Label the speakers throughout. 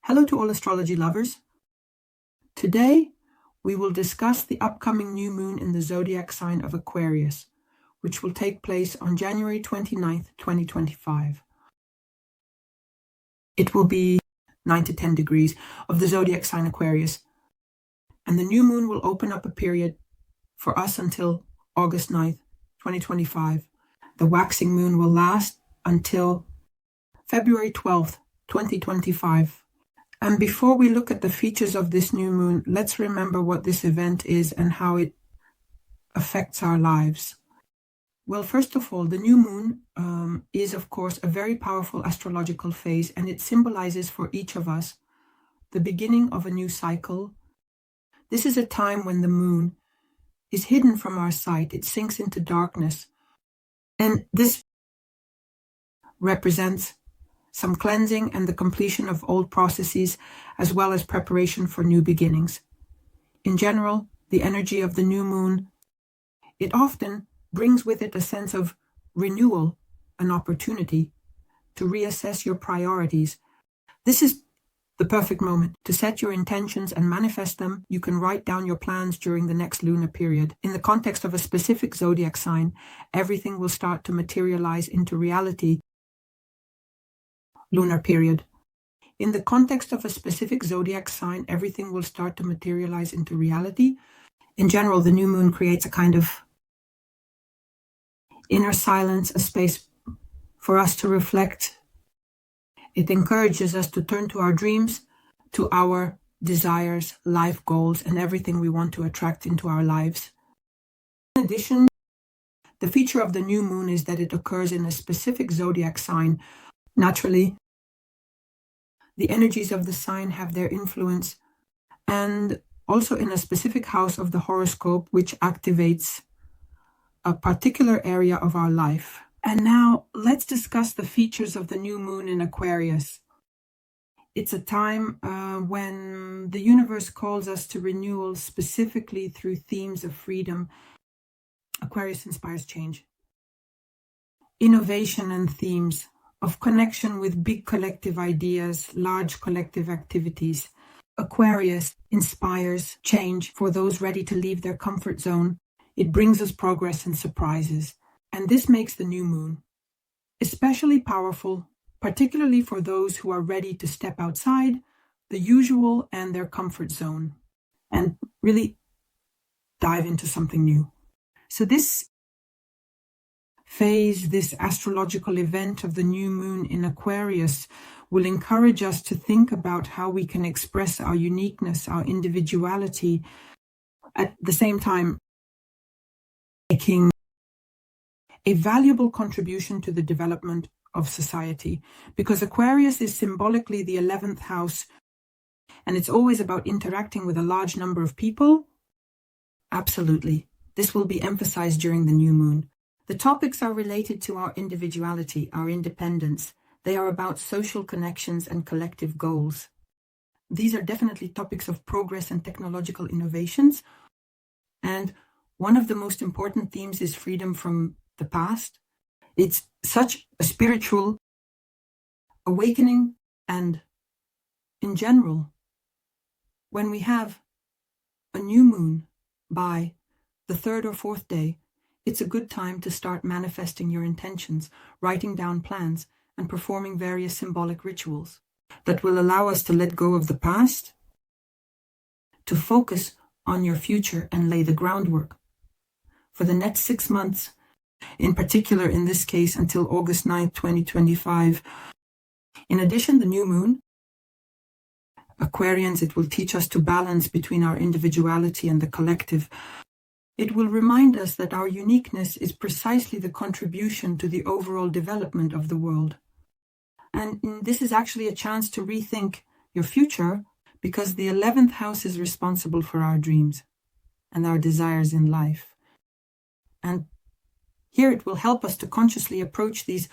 Speaker 1: Hello to all astrology lovers. Today, we will discuss the upcoming new moon in the zodiac sign of Aquarius, which will take place on January 29th, 2025. It will be 9 to 10 degrees of the zodiac sign Aquarius, and the new moon will open up a period for us until August 9th, 2025. The waxing moon will last until February 12th, 2025. And before we look at the features of this new moon, let's remember what this event is and how it affects our lives. Well, first of all, the new moon is, of course, a very powerful astrological phase, and it symbolizes for each of us the beginning of a new cycle. This is a time when the moon is hidden from our sight. It sinks into darkness. And this represents some cleansing and the completion of old processes, as well as preparation for new beginnings. In general, the energy of the new moon, it often brings with it a sense of renewal, an opportunity to reassess your priorities. This is the perfect moment to set your intentions and manifest them. You can write down your plans during the next lunar period. In the context of a specific zodiac sign, everything will start to materialize into reality. Lunar period. In the context of a specific zodiac sign, everything will start to materialize into reality. In general, the new moon creates a kind of inner silence, a space for us to reflect. It encourages us to turn to our dreams, to our desires, life goals, and everything we want to attract into our lives. In addition, the feature of the new moon is that it occurs in a specific zodiac sign. Naturally, the energies of the sign have their influence, and also in a specific house of the horoscope, which activates a particular area of our life. And now let's discuss the features of the new moon in Aquarius. It's a time when the universe calls us to renewal, specifically through themes of freedom. Aquarius inspires change, innovation, and themes of connection with big collective ideas, large collective activities. Aquarius inspires change for those ready to leave their comfort zone. It brings us progress and surprises. And this makes the new moon especially powerful, particularly for those who are ready to step outside the usual and their comfort zone and really dive into something new. So this phase, this astrological event of the new moon in Aquarius, will encourage us to think about how we can express our uniqueness, our individuality, at the same time making a valuable contribution to the development of society. Because Aquarius is symbolically the 11th house, and it's always about interacting with a large number of people. Absolutely. This will be emphasized during the new moon. The topics are related to our individuality, our independence. They are about social connections and collective goals. These are definitely topics of progress and technological innovations. And one of the most important themes is freedom from the past. It's such a spiritual awakening. And in general, when we have a new moon by the third or fourth day, it's a good time to start manifesting your intentions, writing down plans, and performing various symbolic rituals that will allow us to let go of the past, to focus on your future and lay the groundwork. For the next 6 months, in particular in this case until August 9th, 2025, in addition, the new moon, Aquarians, it will teach us to balance between our individuality and the collective. It will remind us that our uniqueness is precisely the contribution to the overall development of the world. And this is actually a chance to rethink your future, because the 11th house is responsible for our dreams and our desires in life. And here it will help us to consciously approach these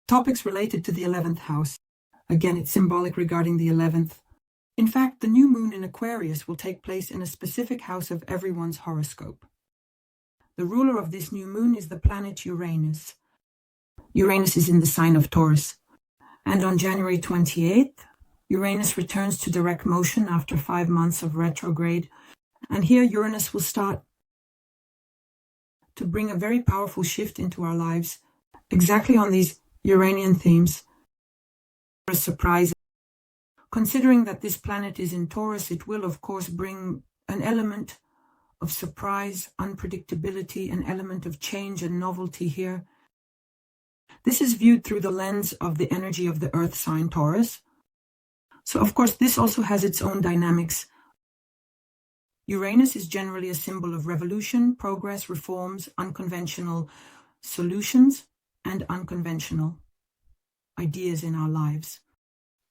Speaker 1: topics related to the 11th house. Again, it's symbolic regarding the 11th. In fact, the new moon in Aquarius will take place in a specific house of everyone's horoscope. The ruler of this new moon is the planet Uranus. Uranus is in the sign of Taurus. And on January 28th, Uranus returns to direct motion after 5 months of retrograde. And here Uranus will start to bring a very powerful shift into our lives, exactly on these Uranian themes. A surprise. Considering that this planet is in Taurus, it will of course bring an element of surprise, unpredictability, an element of change and novelty here. This is viewed through the lens of the energy of the Earth sign Taurus. So of course this also has its own dynamics. Uranus is generally a symbol of revolution, progress, reforms, unconventional solutions, and unconventional ideas in our lives.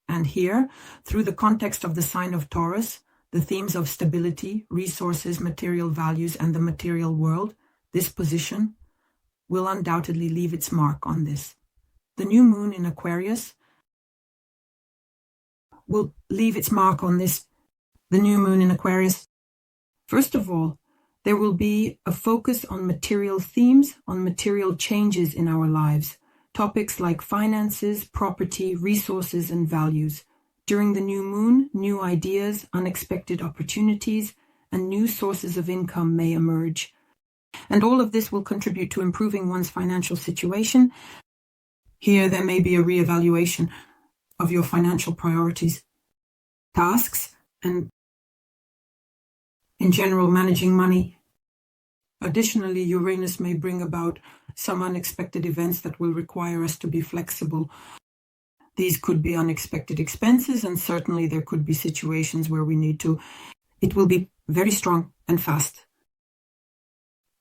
Speaker 1: And here, through the context of the sign of Taurus, the themes of stability, resources, material values, and the material world, this position will undoubtedly leave its mark on this. The new moon in Aquarius will leave its mark on this. The new moon in Aquarius. First of all, there will be a focus on material themes, on material changes in our lives. Topics like finances, property, resources, and values. During the new moon, new ideas, unexpected opportunities, and new sources of income may emerge. And all of this will contribute to improving one's financial situation. Here, there may be a reevaluation of your financial priorities, tasks, and in general, managing money. Additionally, Uranus may bring about some unexpected events that will require us to be flexible. These could be unexpected expenses, and certainly there could be situations where we need to. It will be very strong and fast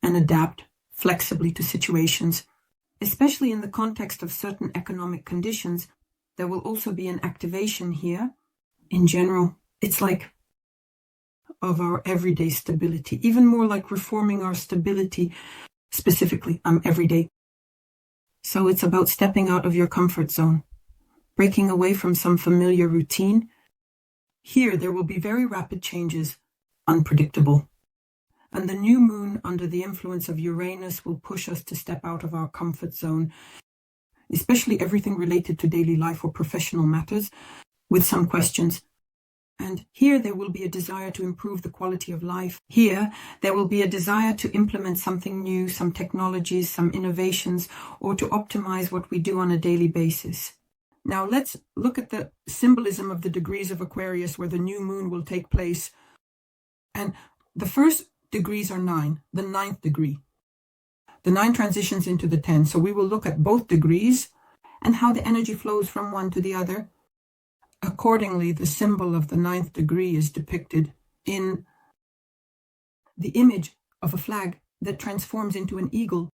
Speaker 1: and adapt flexibly to situations, especially in the context of certain economic conditions. There will also be an activation here. In general, it's like of our everyday stability, even more like reforming our stability, specifically everyday. So it's about stepping out of your comfort zone, breaking away from some familiar routine. Here there will be very rapid changes, unpredictable. And the new moon under the influence of Uranus will push us to step out of our comfort zone, especially everything related to daily life or professional matters, with some questions. And here there will be a desire to improve the quality of life. Here there will be a desire to implement something new, some technologies, some innovations, or to optimize what we do on a daily basis. Now let's look at the symbolism of the degrees of Aquarius where the new moon will take place. And the first degrees are 9, the 9th degree. The 9 transitions into the 10. So we will look at both degrees and how the energy flows from one to the other. Accordingly, the symbol of the 9th degree is depicted in the image of a flag that transforms into an eagle.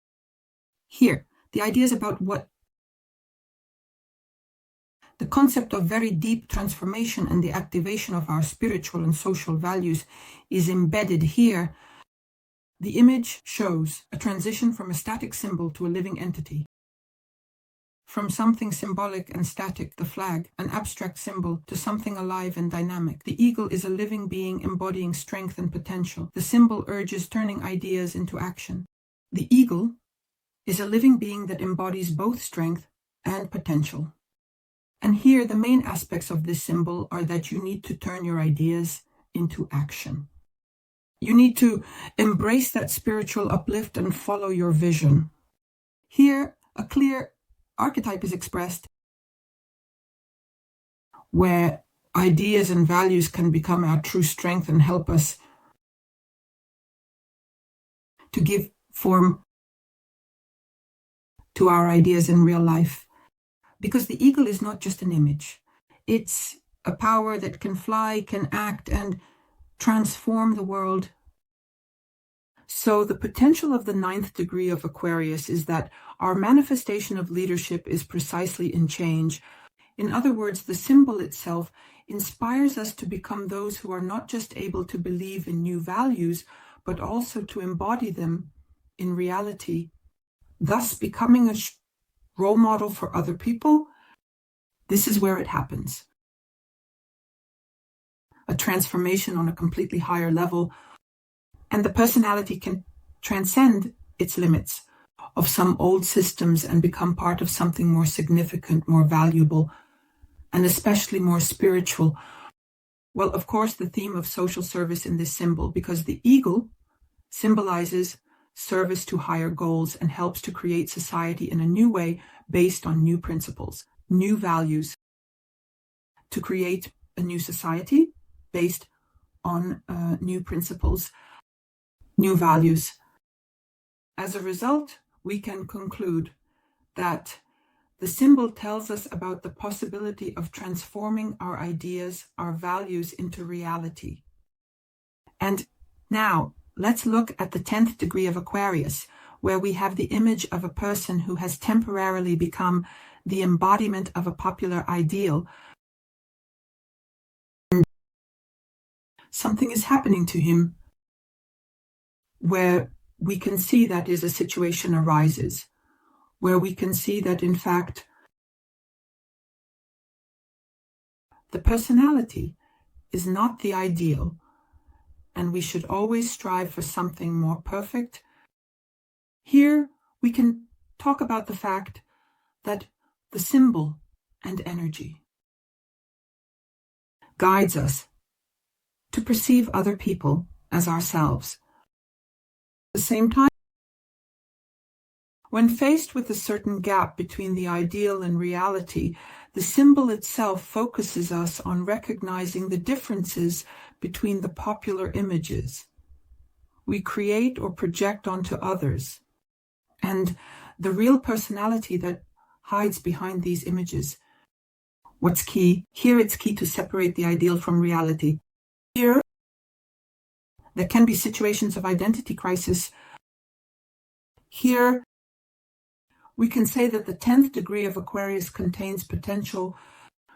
Speaker 1: Here, the idea is about what the concept of very deep transformation and the activation of our spiritual and social values is embedded here. The image shows a transition from a static symbol to a living entity. From something symbolic and static, the flag, an abstract symbol, to something alive and dynamic. The eagle is a living being embodying strength and potential. The symbol urges turning ideas into action. The eagle is a living being that embodies both strength and potential. And here the main aspects of this symbol are that you need to turn your ideas into action. You need to embrace that spiritual uplift and follow your vision. Here, a clear archetype is expressed where ideas and values can become our true strength and help us to give form to our ideas in real life. Because the eagle is not just an image. It's a power that can fly, can act, and transform the world. So the potential of the 9th degree of Aquarius is that our manifestation of leadership is precisely in change. In other words, the symbol itself inspires us to become those who are not just able to believe in new values, but also to embody them in reality, thus becoming a role model for other people. This is where it happens. A transformation on a completely higher level, and the personality can transcend its limits of some old systems and become part of something more significant, more valuable. and especially more spiritual. Well, of course, the theme of social service in this symbol, because the eagle symbolizes service to higher goals and helps to create society in a new way based on new principles, new values, to create a new society based on new principles, new values. As a result, we can conclude that the symbol tells us about the possibility of transforming our ideas, our values into reality. And now, let's look at the 10th degree of Aquarius, where we have the image of a person who has temporarily become the embodiment of a popular ideal. Something is happening to him where we can see that a situation arises, where we can see that, in fact, the personality is not the ideal, and we should always strive for something more perfect. Here we can talk about the fact that the symbol and energy guides us to perceive other people as ourselves. At the same time, when faced with a certain gap between the ideal and reality, the symbol itself focuses us on recognizing the differences between the popular images we create or project onto others, and the real personality that hides behind these images. What's key? Here it's key to separate the ideal from reality. Here, there can be situations of identity crisis. Here, we can say that the 10th degree of Aquarius contains potential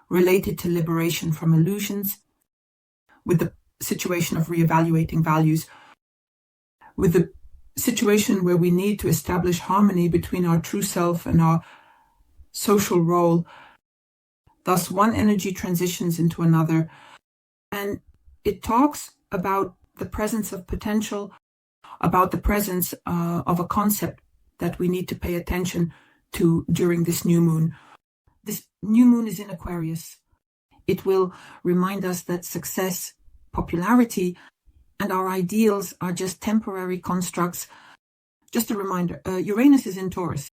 Speaker 1: related to liberation from illusions, with the situation of reevaluating values, with the situation where we need to establish harmony between our true self and our social role. Thus, one energy transitions into another, and it talks about the presence of potential, about the presence of a concept that we need to pay attention to during this new moon. This new moon is in Aquarius. It will remind us that success, popularity, and our ideals are just temporary constructs. Just a reminder, Uranus is in Taurus.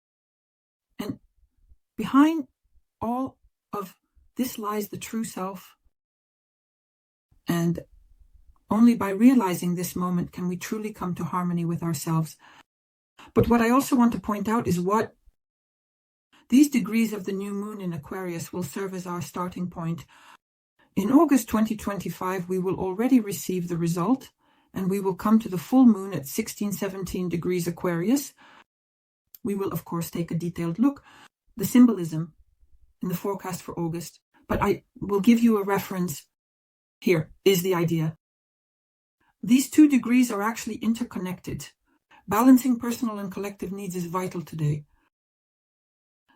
Speaker 1: And behind all of this lies the true self. And only by realizing this moment can we truly come to harmony with ourselves. But what I also want to point out is what these degrees of the new moon in Aquarius will serve as our starting point. In August 2025, we will already receive the result, and we will come to the full moon at 16-17 degrees Aquarius. We will, of course, take a detailed look. The symbolism in the forecast for August, but I will give you a reference. Here is the idea. These two degrees are actually interconnected. Balancing personal and collective needs is vital today.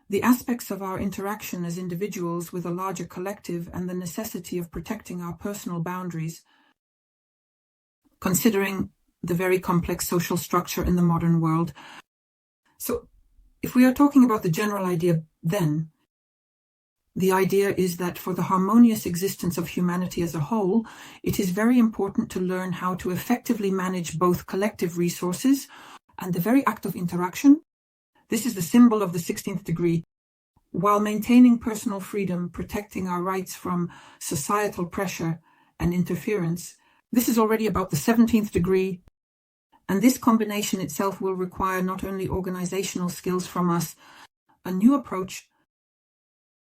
Speaker 1: The aspects of our interaction as individuals with a larger collective and the necessity of protecting our personal boundaries, considering the very complex social structure in the modern world. So, if we are talking about the general idea, then the idea is that for the harmonious existence of humanity as a whole, it is very important to learn how to effectively manage both collective resources and the very act of interaction. This is the symbol of the 16th degree, while maintaining personal freedom, protecting our rights from societal pressure and interference. This is already about the 17th degree, and this combination itself will require not only organizational skills from us, a new approach,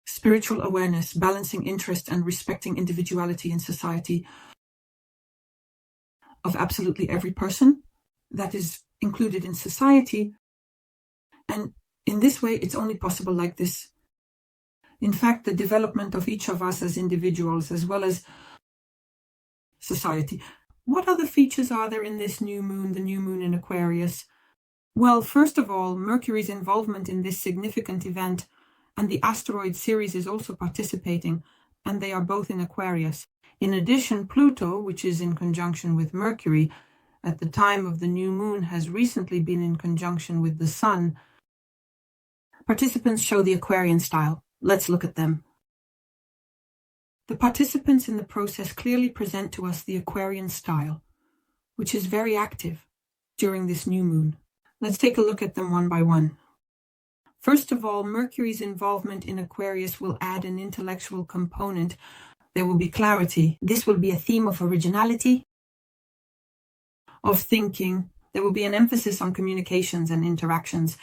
Speaker 1: spiritual awareness, balancing interest and respecting individuality in society of absolutely every person that is included in society. And in this way, it's only possible like this. In fact, the development of each of us as individuals, as well as society. What other features are there in this new moon, the new moon in Aquarius? Well, first of all, Mercury's involvement in this significant event, and the asteroid series is also participating, and they are both in Aquarius. In addition, Pluto, which is in conjunction with Mercury, at the time of the new moon has recently been in conjunction with the Sun. Participants show the Aquarian style. Let's look at them. The participants in the process clearly present to us the Aquarian style, which is very active during this new moon. Let's take a look at them one by one. First of all, Mercury's involvement in Aquarius will add an intellectual component. There will be clarity. This will be a theme of originality, of thinking. There will be an emphasis on communications and interactions.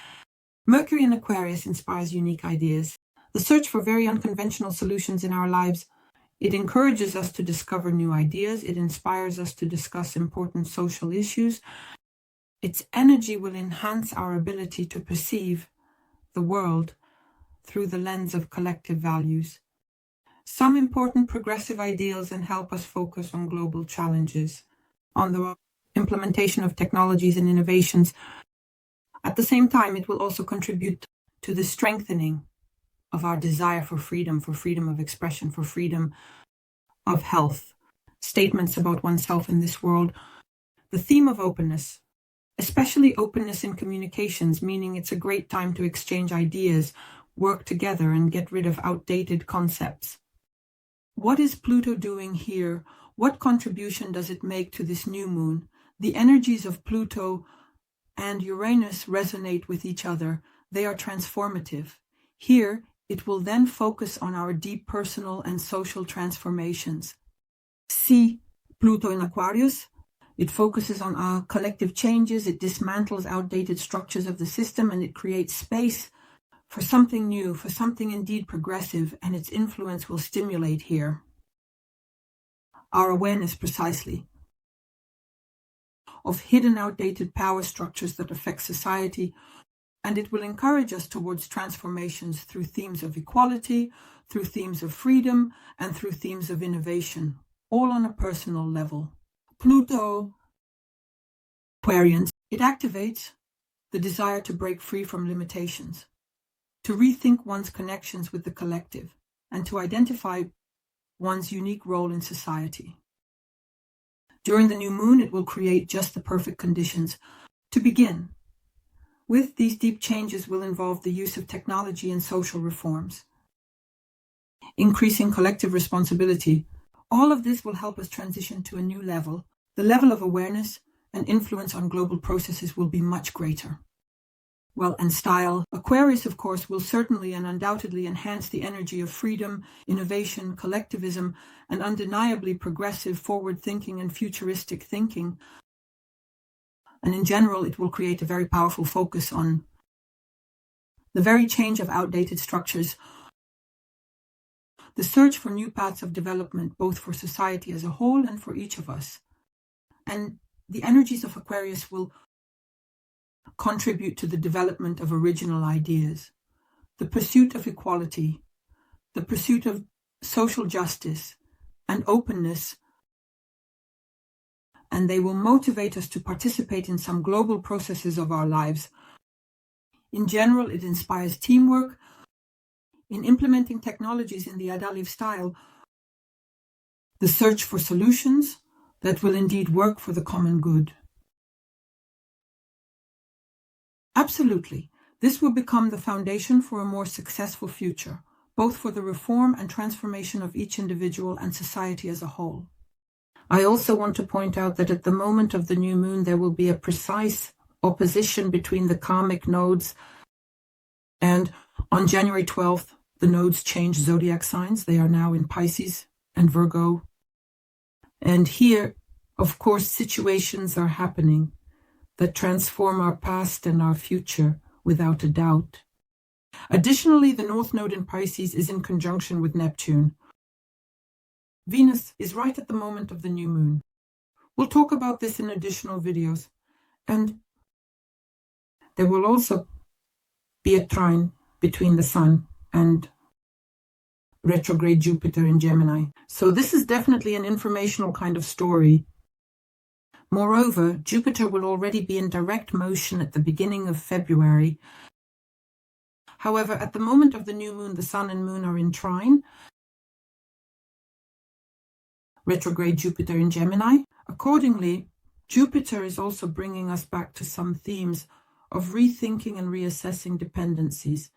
Speaker 1: Mercury in Aquarius inspires unique ideas. The search for very unconventional solutions in our lives. It encourages us to discover new ideas. It inspires us to discuss important social issues. Its energy will enhance our ability to perceive the world through the lens of collective values. Some important progressive ideals and help us focus on global challenges, on the implementation of technologies and innovations. At the same time, it will also contribute to the strengthening of our desire for freedom of expression, for freedom of health, statements about oneself in this world. The theme of openness, especially openness in communications, meaning it's a great time to exchange ideas, work together, and get rid of outdated concepts. What is Pluto doing here? What contribution does it make to this new moon? The energies of Pluto and Uranus resonate with each other. They are transformative. Here, it will then focus on our deep personal and social transformations. See Pluto in Aquarius. It focuses on our collective changes. It dismantles outdated structures of the system, and it creates space for something new, for something indeed progressive, and its influence will stimulate here our awareness precisely of hidden outdated power structures that affect society, and it will encourage us towards transformations through themes of equality, through themes of freedom, and through themes of innovation, all on a personal level. Pluto, Aquarians, it activates the desire to break free from limitations, to rethink one's connections with the collective, and to identify one's unique role in society. During the new moon, it will create just the perfect conditions to begin. With these deep changes will involve the use of technology and social reforms, increasing collective responsibility. All of this will help us transition to a new level. The level of awareness and influence on global processes will be much greater. Well, and style. Aquarius, of course, will certainly and undoubtedly enhance the energy of freedom, innovation, collectivism, and undeniably progressive, forward-thinking and futuristic thinking. And in general, it will create a very powerful focus on the very change of outdated structures, the search for new paths of development, both for society as a whole and for each of us. And the energies of Aquarius will contribute to the development of original ideas, the pursuit of equality, the pursuit of social justice and openness, and they will motivate us to participate in some global processes of our lives. In general, it inspires teamwork in implementing technologies in the Adaliv style, the search for solutions that will indeed work for the common good. Absolutely, this will become the foundation for a more successful future, both for the reform and transformation of each individual and society as a whole. I also want to point out that at the moment of the new moon, there will be a precise opposition between the karmic nodes, and on January 12th, the nodes change zodiac signs. They are now in Pisces and Virgo. And here, of course, situations are happening that transform our past and our future without a doubt. Additionally, the North Node in Pisces is in conjunction with Neptune. Venus is right at the moment of the new moon. We'll talk about this in additional videos. And there will also be a trine between the Sun and retrograde Jupiter in Gemini. So this is definitely an informational kind of story. Moreover, Jupiter will already be in direct motion at the beginning of February. However, at the moment of the new moon, the Sun and Moon are in trine. Retrograde Jupiter in Gemini. Accordingly, Jupiter is also bringing us back to some themes of rethinking and reassessing dependencies.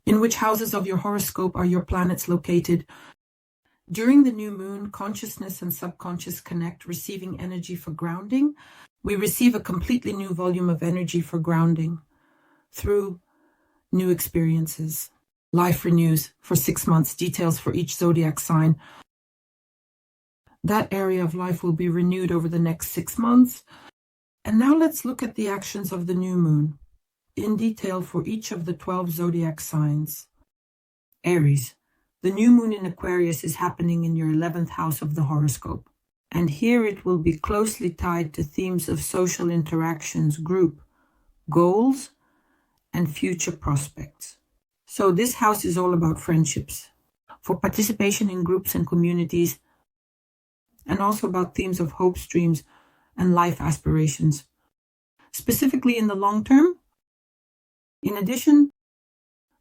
Speaker 1: In which houses of your horoscope are your planets located? During the new moon, consciousness and subconscious connect, receiving energy for grounding. We receive a completely new volume of energy for grounding through new experiences. Life renews for 6 months, details for each zodiac sign. That area of life will be renewed over the next 6 months. And now let's look at the actions of the new moon in detail for each of the 12 zodiac signs. Aries. The new moon in Aquarius is happening in your 11th house of the horoscope. And here it will be closely tied to themes of social interactions, group, goals, and future prospects. So this house is all about friendships, for participation in groups and communities, and also about themes of hopes, dreams, and life aspirations. Specifically in the long term, in addition,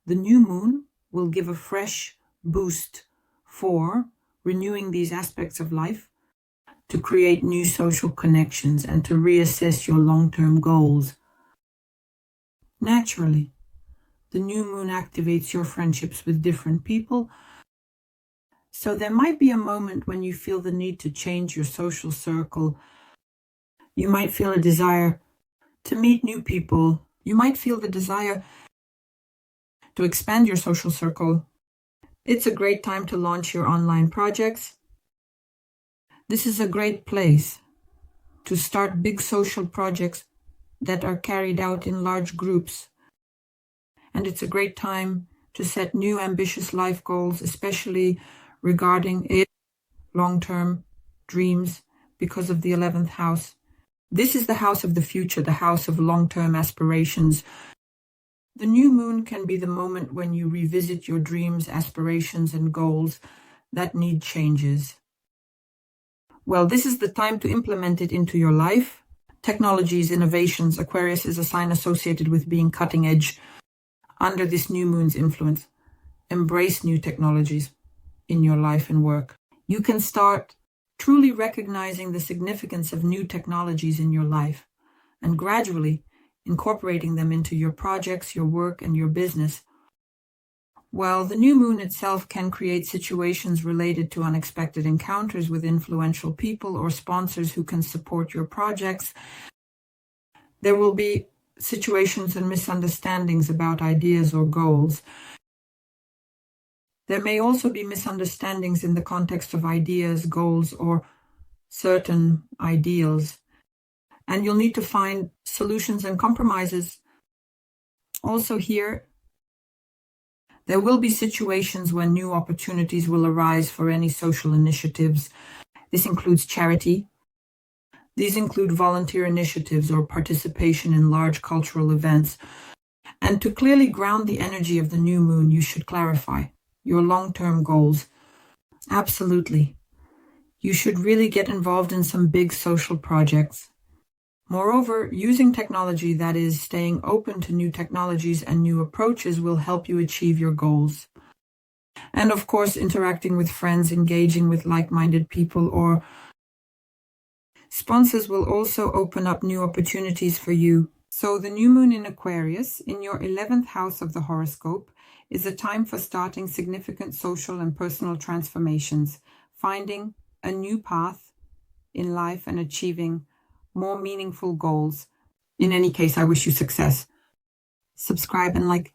Speaker 1: the new moon will give a fresh boost for renewing these aspects of life, to create new social connections and to reassess your long-term goals. Naturally, the new moon activates your friendships with different people, so there might be a moment when you feel the need to change your social circle. You might feel a desire to meet new people. You might feel the desire to expand your social circle. It's a great time to launch your online projects. This is a great place to start big social projects that are carried out in large groups. And it's a great time to set new ambitious life goals, especially regarding long-term dreams, because of the 11th house. This is the house of the future, the house of long-term aspirations. The new moon can be the moment when you revisit your dreams, aspirations, and goals that need changes. Well, this is the time to implement it into your life. Technologies, innovations. Aquarius is a sign associated with being cutting edge. Under this new moon's influence, embrace new technologies in your life and work. You can start truly recognizing the significance of new technologies in your life and gradually incorporating them into your projects, your work, and your business. Well, the new moon itself can create situations related to unexpected encounters with influential people or sponsors who can support your projects. There will be situations and misunderstandings about ideas or goals. There may also be misunderstandings in the context of ideas, goals, or certain ideals. And you'll need to find solutions and compromises. Also here, there will be situations when new opportunities will arise for any social initiatives. This includes charity. These include volunteer initiatives or participation in large cultural events. And to clearly ground the energy of the new moon, you should clarify your long-term goals. Absolutely. You should really get involved in some big social projects. Moreover, using technology, that is, staying open to new technologies and new approaches, will help you achieve your goals. And of course, interacting with friends, engaging with like-minded people or sponsors will also open up new opportunities for you. So the new moon in Aquarius, in your 11th house of the horoscope, is a time for starting significant social and personal transformations, finding a new path in life and achieving more meaningful goals. In any case, I wish you success. Subscribe and like.